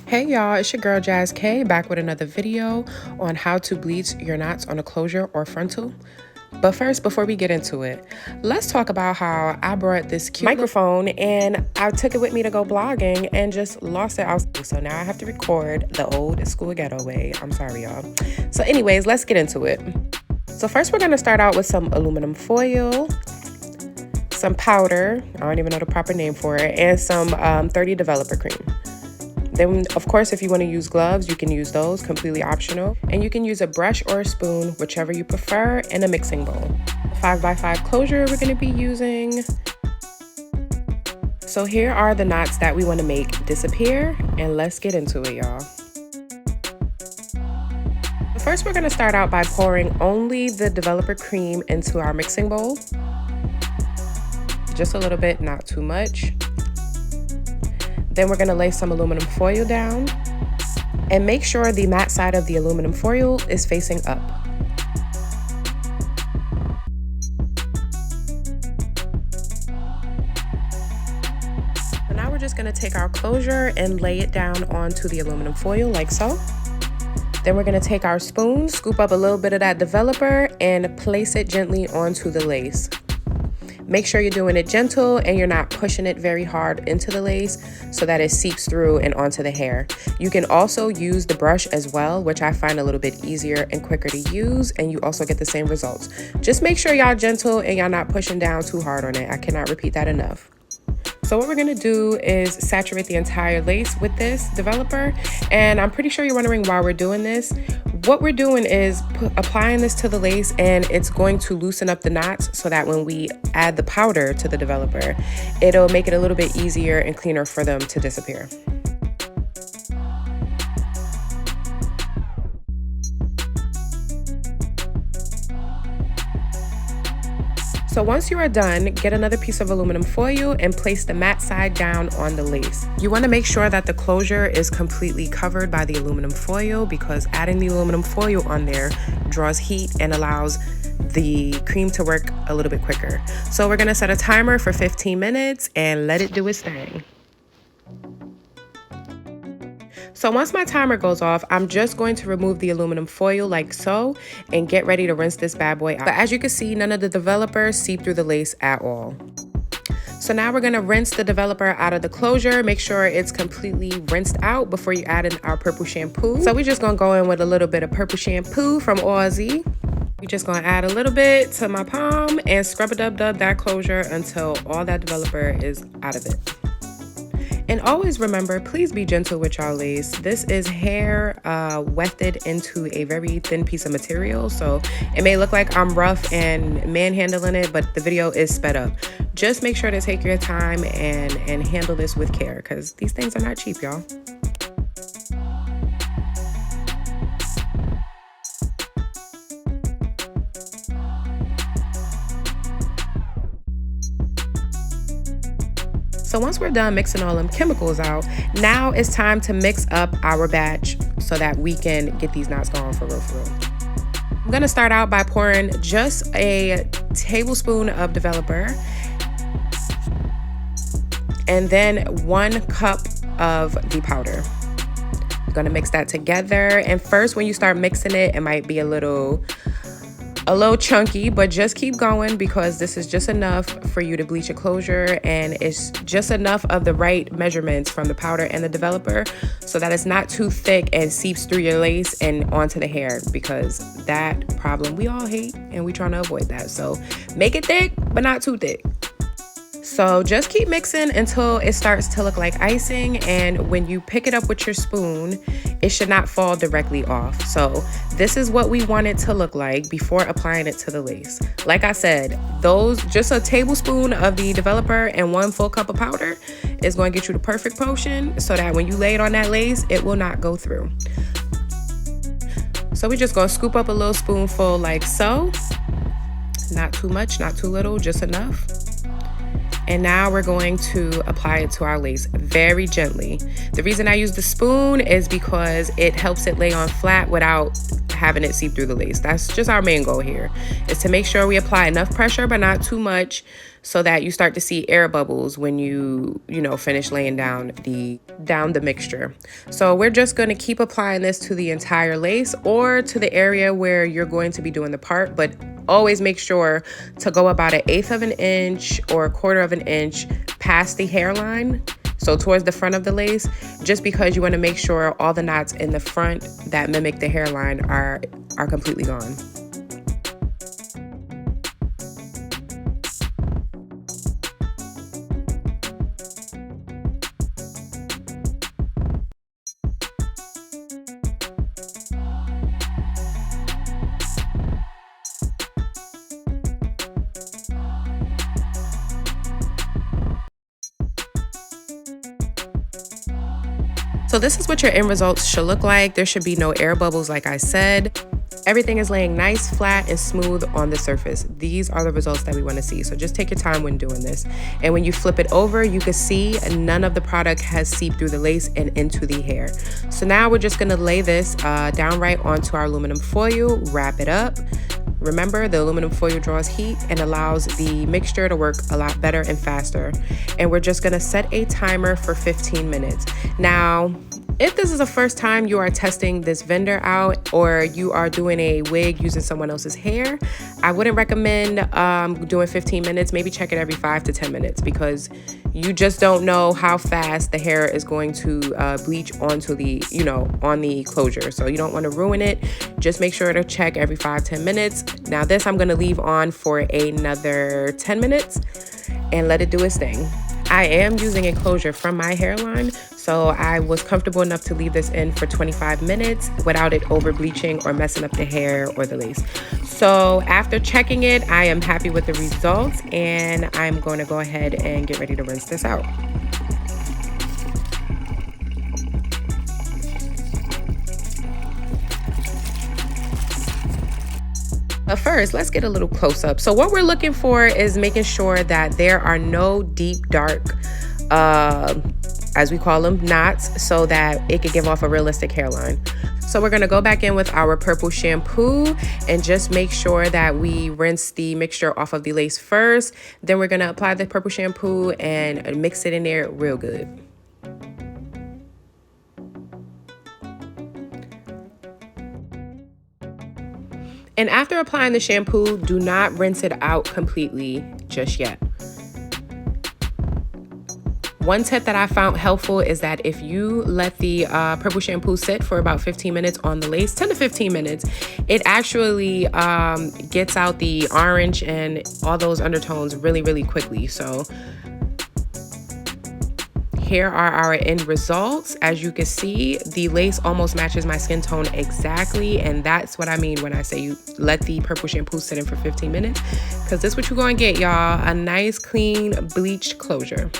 Hey y'all, it's your girl Jazz K back with another video on how to bleach your knots on a closure or frontal. But first, before we get into it, let's talk about how I brought this cute microphone and I took it with me to go blogging and just lost it out. So now I have to record the old school ghetto way. I'm sorry, y'all. So anyways, let's get into it. So first we're gonna start out with some aluminum foil, some powder, I don't even know the proper name for it, and some 30 developer cream. Then, of course, if you want to use gloves, you can use those, completely optional. And you can use a brush or a spoon, whichever you prefer, and a mixing bowl. 5x5 closure we're going to be using. So here are the knots that we want to make disappear, and let's get into it, y'all. First, we're going to start out by pouring only the developer cream into our mixing bowl. Just a little bit, not too much. Then we're going to lay some aluminum foil down and make sure the matte side of the aluminum foil is facing up. So now we're just going to take our closure and lay it down onto the aluminum foil like so. Then we're going to take our spoon, scoop up a little bit of that developer and place it gently onto the lace. Make sure you're doing it gentle and you're not pushing it very hard into the lace so that it seeps through and onto the hair. You can also use the brush as well, which I find a little bit easier and quicker to use, and you also get the same results. Just make sure y'all gentle and y'all not pushing down too hard on it. I cannot repeat that enough. So what we're gonna do is saturate the entire lace with this developer, and I'm pretty sure you're wondering why we're doing this. What we're doing is applying this to the lace, and it's going to loosen up the knots so that when we add the powder to the developer, it'll make it a little bit easier and cleaner for them to disappear. So once you are done, get another piece of aluminum foil and place the matte side down on the lace. You want to make sure that the closure is completely covered by the aluminum foil, because adding the aluminum foil on there draws heat and allows the cream to work a little bit quicker. So we're going to set a timer for 15 minutes and let it do its thing. So once my timer goes off, I'm just going to remove the aluminum foil like so and get ready to rinse this bad boy out. But as you can see, none of the developers seep through the lace at all. So now we're gonna rinse the developer out of the closure. Make sure it's completely rinsed out before you add in our purple shampoo. So we're just gonna go in with a little bit of purple shampoo from Aussie. We're just gonna add a little bit to my palm and scrub-a-dub-dub that closure until all that developer is out of it. And always remember, please be gentle with y'all lace. This is hair wefted into a very thin piece of material, so it may look like I'm rough and manhandling it, but the video is sped up. Just make sure to take your time and handle this with care, because these things are not cheap, y'all. So once we're done mixing all them chemicals out, now it's time to mix up our batch so that we can get these knots going for real, for real. I'm gonna start out by pouring just a tablespoon of developer and then 1 cup of the powder. I'm gonna mix that together, and first when you start mixing it, it might be a little chunky, but just keep going, because this is just enough for you to bleach a closure, and it's just enough of the right measurements from the powder and the developer so that it's not too thick and seeps through your lace and onto the hair, because that problem we all hate and we trying to avoid that. So make it thick, but not too thick. So just keep mixing until it starts to look like icing, and when you pick it up with your spoon, it should not fall directly off. So this is what we want it to look like before applying it to the lace. Like I said, just a tablespoon of the developer and 1 full cup of powder is going to get you the perfect potion so that when you lay it on that lace, it will not go through. So we're just going to scoop up a little spoonful like so. Not too much, not too little, just enough. And now we're going to apply it to our lace very gently. The reason I use the spoon is because it helps it lay on flat without having it seep through the lace. That's just our main goal here, is to make sure we apply enough pressure but not too much, so that you start to see air bubbles when you finish laying down the mixture. So we're just going to keep applying this to the entire lace or to the area where you're going to be doing the part, but always make sure to go about 1/8 of an inch or 1/4 of an inch past the hairline, so towards the front of the lace, just because you want to make sure all the knots in the front that mimic the hairline are completely gone. So this is what your end results should look like. There should be no air bubbles, like I said. Everything is laying nice, flat, and smooth on the surface. These are the results that we want to see. So just take your time when doing this. And when you flip it over, you can see none of the product has seeped through the lace and into the hair. So now we're just going to lay this downright onto our aluminum foil, wrap it up. Remember, the aluminum foil draws heat and allows the mixture to work a lot better and faster. And we're just gonna set a timer for 15 minutes. Now, if this is the first time you are testing this vendor out, or you are doing a wig using someone else's hair, I wouldn't recommend doing 15 minutes. Maybe check it every 5 to 10 minutes, because you just don't know how fast the hair is going to bleach onto the, on the closure. So you don't want to ruin it. Just make sure to check every 5-10 minutes. Now this I'm going to leave on for another 10 minutes and let it do its thing. I am using a closure from my hairline, so I was comfortable enough to leave this in for 25 minutes without it over bleaching or messing up the hair or the lace. So after checking it, I am happy with the results, and I'm going to go ahead and get ready to rinse this out. But first, let's get a little close up. So what we're looking for is making sure that there are no deep, dark, as we call them, knots, so that it could give off a realistic hairline. So we're gonna go back in with our purple shampoo and just make sure that we rinse the mixture off of the lace first. Then we're gonna apply the purple shampoo and mix it in there real good. And after applying the shampoo, do not rinse it out completely just yet. One tip that I found helpful is that if you let the purple shampoo sit for about 15 minutes on the lace, 10 to 15 minutes, it actually gets out the orange and all those undertones really, really quickly. So here are our end results. As you can see, the lace almost matches my skin tone exactly, and that's what I mean when I say you let the purple shampoo sit in for 15 minutes, because this is what you're going to get, y'all, a nice, clean, bleached closure.